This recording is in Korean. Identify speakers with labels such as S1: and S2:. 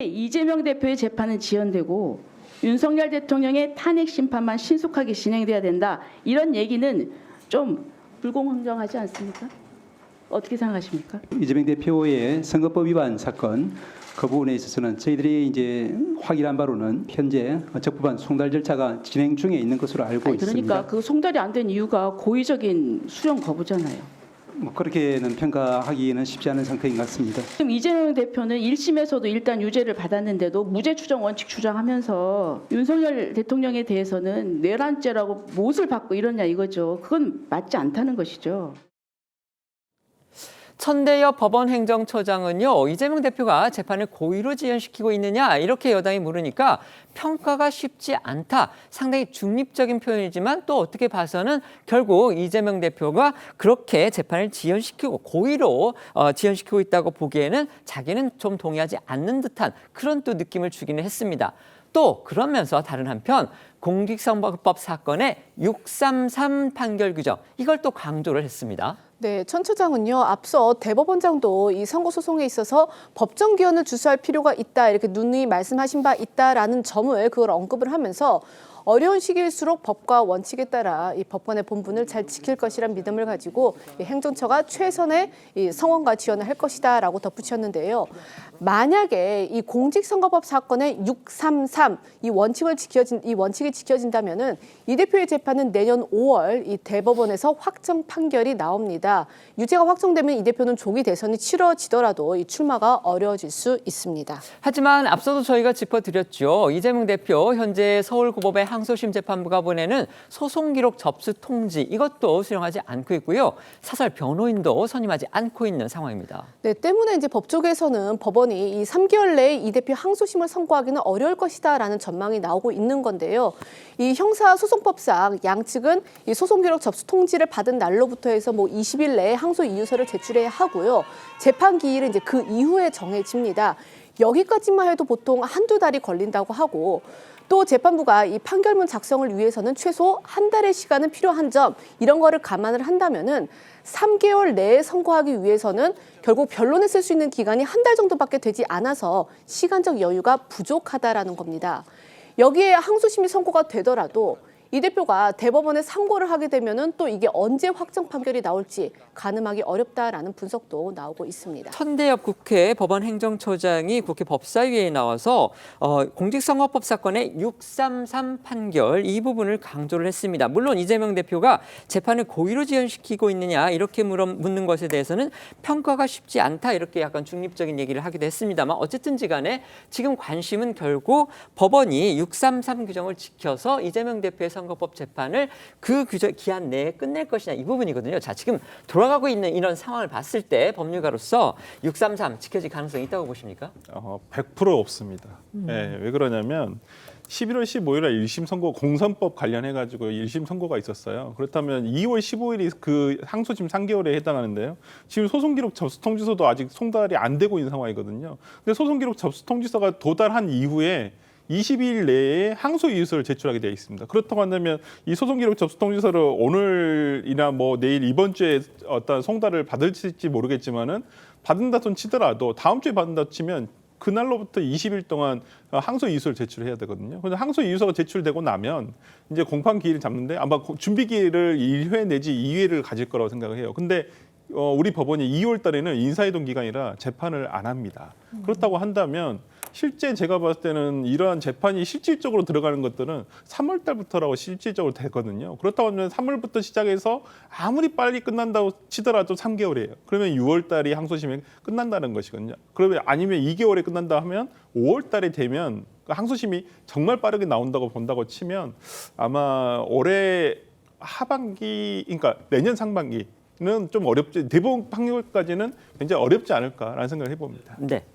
S1: 이재명 대표의 재판은 지연되고 윤석열 대통령의 탄핵 심판만 신속하게 진행돼야 된다. 이런 얘기는 좀 불공정하지 않습니까? 어떻게 생각하십니까?
S2: 이재명 대표의 선거법 위반 사건 그 부분에 있어서는 저희들이 이제 확인한 바로는 현재 적법한 송달 절차가 진행 중에 있는 것으로 알고
S1: 그러니까
S2: 있습니다.
S1: 그 송달이 안 된 이유가 고의적인 수령 거부잖아요.
S2: 뭐 그렇게는 평가하기는 쉽지 않은 상태인 것 같습니다.
S1: 지금 이재명 대표는 1심에서도 일단 유죄를 받았는데도 무죄 추정 원칙 주장하면서 윤석열 대통령에 대해서는 내란죄라고 못을 받고 이러냐 이거죠. 그건 맞지 않다는 것이죠.
S3: 천대엽 법원행정처장은요, 이재명 대표가 재판을 고의로 지연시키고 있느냐 이렇게 여당이 물으니까 평가가 쉽지 않다. 상당히 중립적인 표현이지만 또 어떻게 봐서는 결국 이재명 대표가 그렇게 재판을 지연시키고 고의로 지연시키고 있다고 보기에는 자기는 좀 동의하지 않는 듯한 그런 또 느낌을 주기는 했습니다. 또 그러면서 다른 한편 공직선거법 사건의 633 판결 규정 이걸 또 강조를 했습니다.
S4: 네, 천 처장은요, 앞서 대법원장도 이 선고소송에 있어서 법정 기원을 주수할 필요가 있다, 이렇게 누누이 말씀하신 바 있다라는 점을 그걸 언급을 하면서 어려운 시기일수록 법과 원칙에 따라 이 법관의 본분을 잘 지킬 것이란 믿음을 가지고 이 행정처가 최선의 이 성원과 지원을 할 것이다라고 덧붙였는데요. 만약에 이 공직선거법 사건의 633 이 원칙이 지켜진다면은 이 대표의 재판은 내년 5월 이 대법원에서 확정 판결이 나옵니다. 유죄가 확정되면 이 대표는 조기 대선이 치러지더라도 이 출마가 어려워질 수 있습니다.
S3: 하지만 앞서도 저희가 짚어드렸죠. 이재명 대표 현재 서울고법의 항소심 재판부가 보내는 소송 기록 접수 통지 이것도 수령하지 않고 있고요. 사설 변호인도 선임하지 않고 있는 상황입니다.
S4: 네, 때문에 이제 법조계에서는 법원이 이 3개월 내에 이 대표 항소심을 선고하기는 어려울 것이다라는 전망이 나오고 있는 건데요. 이 형사소송법상 양측은 이 소송 기록 접수 통지를 받은 날로부터 해서 20일 내에 항소 이유서를 제출해야 하고요. 재판 기일은 이제 그 이후에 정해집니다. 여기까지만 해도 보통 한두 달이 걸린다고 하고 또 재판부가 이 판결문 작성을 위해서는 최소 한 달의 시간은 필요한 점 이런 거를 감안을 한다면은 3개월 내에 선고하기 위해서는 결국 변론에 쓸 수 있는 기간이 한 달 정도밖에 되지 않아서 시간적 여유가 부족하다라는 겁니다. 여기에 항소심이 선고가 되더라도 이 대표가 대법원에 상고를 하게 되면은 또 이게 언제 확정 판결이 나올지 가늠하기 어렵다라는 분석도 나오고 있습니다.
S3: 천대엽 국회 법원행정처장이 국회 법사위에 나와서 공직선거법 사건의 633 판결 이 부분을 강조를 했습니다. 물론 이재명 대표가 재판을 고의로 지연시키고 있느냐 이렇게 묻는 것에 대해서는 평가가 쉽지 않다 이렇게 약간 중립적인 얘기를 하기도 했습니다만 어쨌든지 간에 지금 관심은 결국 법원이 633 규정을 지켜서 이재명 대표의 선거법 재판을 그 기한 내에 끝낼 것이냐 이 부분이거든요. 자, 지금 돌아가고 있는 이런 상황을 봤을 때 법률가로서 633 지켜질 가능성이 있다고 보십니까?
S5: 100% 없습니다. 네, 왜 그러냐면 11월 15일 날 1심 선고 공선법 관련해가지고 1심 선고가 있었어요. 그렇다면 2월 15일이 그 항소심 3개월에 해당하는데요. 지금 소송기록 접수 통지서도 아직 송달이 안 되고 있는 상황이거든요. 근데 소송기록 접수 통지서가 도달한 이후에 22일 내에 항소 이유서를 제출하게 되어 있습니다. 그렇다고 한다면 이 소송기록 접수 통지서를 오늘이나 내일 이번 주에 어떤 송달을 받을지 모르겠지만은 받는다 손 치더라도 다음 주에 받는다 치면 그날로부터 20일 동안 항소 이유서를 제출해야 되거든요. 그런데 항소 이유서가 제출되고 나면 이제 공판 기일을 잡는데 아마 준비 기일을 1회 내지 2회를 가질 거라고 생각을 해요. 근데 우리 법원이 2월 달에는 인사이동 기간이라 재판을 안 합니다. 그렇다고 한다면 실제 제가 봤을 때는 이러한 재판이 실질적으로 들어가는 것들은 3월 달부터라고 실질적으로 되거든요. 그렇다고 하면 3월부터 시작해서 아무리 빨리 끝난다고 치더라도 3개월이에요. 그러면 6월 달이 항소심이 끝난다는 것이거든요. 그러면 아니면 2개월에 끝난다 하면 5월 달에 되면 항소심이 정말 빠르게 나온다고 본다고 치면 아마 올해 하반기, 그러니까 내년 상반기는 좀 어렵지, 대법원 판결까지는 굉장히 어렵지 않을까라는 생각을 해봅니다.
S3: 네.